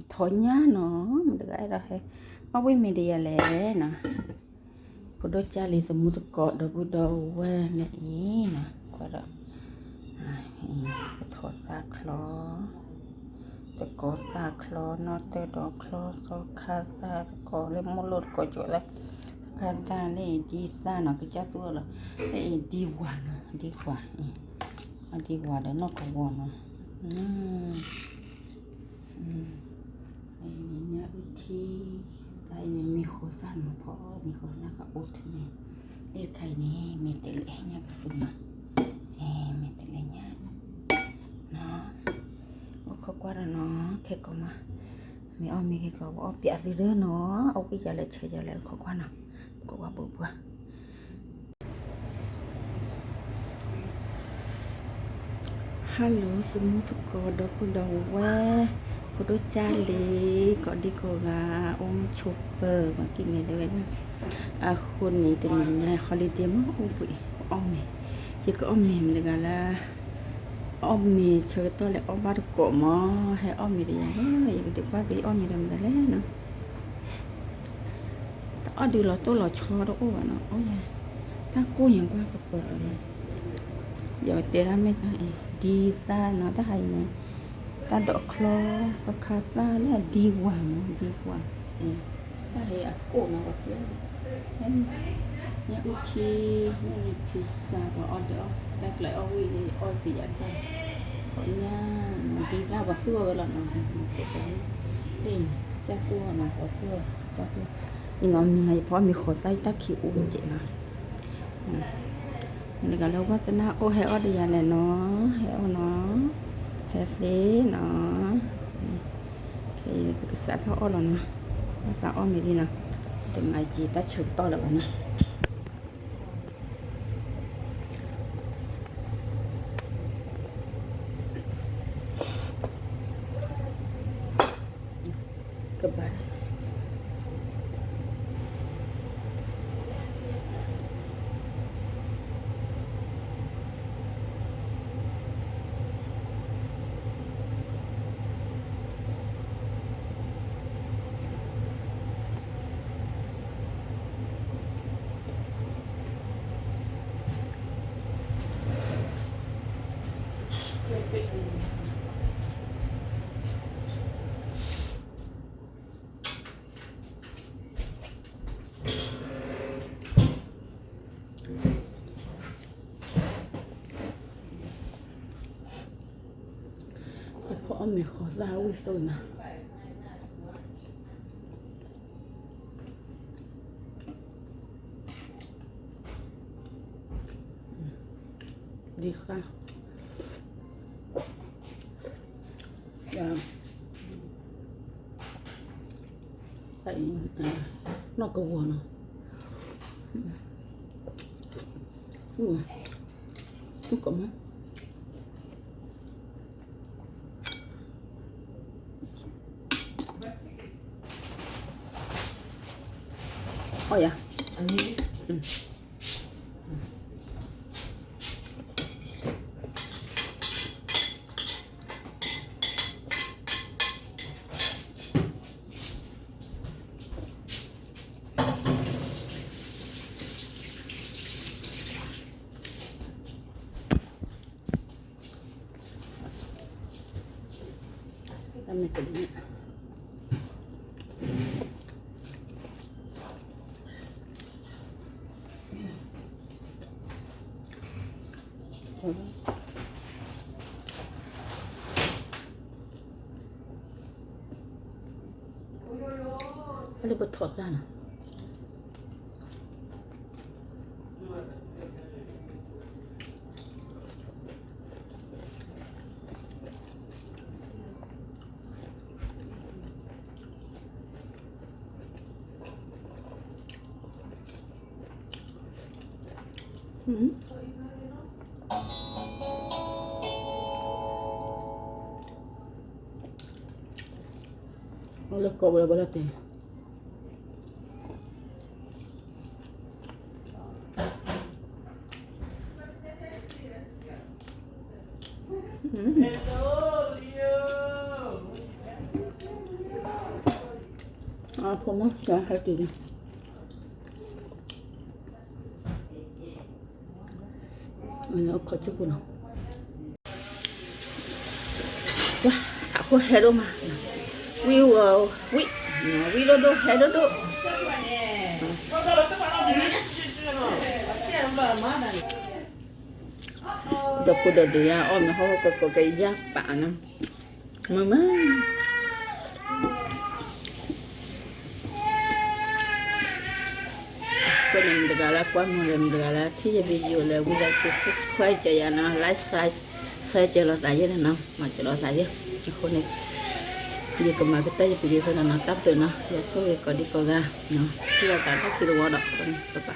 thổi nhá nó mình được ai rồi mà với mình đi lẽ nè bữa đó cha đi từ mua từ cọ đó bữa đó qua nè nè qua đó thổi ta clo từ cọ ta clo nó từ đó clo so khá ta cọ lên một lột cọ chỗ đó khá ta này đi xa nó cái cha tua là đi qua nè đi qua đó nó còn qua nè nhá thì tại vìมีโคซันมาพอมีคนน่าก็อุดนี่เรียกใครนี่มีแต่เลี้ยงเนี่ยไปฝึกมามีแต่เลี้ยงเนี่ยเนาะว่าเขากว่าแล้วเนาะแค่ก็มามีอ้อมีแค่ก็ว่าเปียกเรื่อยเนาะเอาไปจะเลยเฉยจะเลยเขากว่าเนาะก็ว่าเบื่อฮัลโหลสมมุติก็ดอกดอกแวพอดูจาลีก็ดีกว่าชุบเปอร์มากินไม่ได้นะคนนี้แต่เนี่ยนะฮอลิเดย์มั้งปุยอ้อมยังก็อ้อมมันเลยกันละอ้อมเชื่อตัวเลยอ้อมบ้านก็มั้งให้อ้อมได้ยังยังก็เด็กว่าไปอ้อมได้มาแล้วเนาะแต่อ้อดูเราตัวเราชอบอ้วนเนาะโอ้ยถ้ากู้ยังกว่าก็เปิดเลยอย่าเตะไม่ได้ดีตาเนาะถ้าให้เนี่ยตาดอกคลอก็คาตาแล้วดีกว่าถ้าให้โก้มาก็เยอะเนี่ยอุทีเนี่ยพิซซ่าก็ออเดอร์แต่เลยเอาวิออติยันได้ก็เนี่ยดีแล้วก็ตัวเวลาเนาะเด็กนี่จ้าตัวเนาะก็ตัวจ้าตัวนี่น้องมีให้เพราะมีขอใต้ตาขี้อุ้มเจ๋นะนี่ก็แล้วว่าจะน่าโอ้ให้ออเดอร์เลยเนาะให้เอาเนาะเฮฟดี้เนาะโอเคก็ใส่ผ้าอ้อมแล้วนะผ้าอ้อมไม่ดีนะแต่ไงจีตาเฉิดต่อแล้วนะกระบะเพราะไม่ขอลาวิโซนะดีค่ะใส่นอกกระวเนาะทุกคนมั้ยอ๋ออย่าอันนี้ทำไม่ถึงเนี่ยอะไรบดถอดได้นะOlha a cobra baratinha. Hello, Leo. Pomos cả hai tỷ. Nó có chút buồn. Wah, aku hero mah. We do hero do. Udah dia om nó có cái giác bạn nó. Mama. Kau yang segala kau yang segalaที่videoเลยวิธี subscribe จะยังนะ like share จะรอตายยังนะมาจะรอตายยังคนนี้dia kemana kita ya video kan nak tap tu nah ya so ya kau di kau ga nah kita tak tahu kira wadah kan apa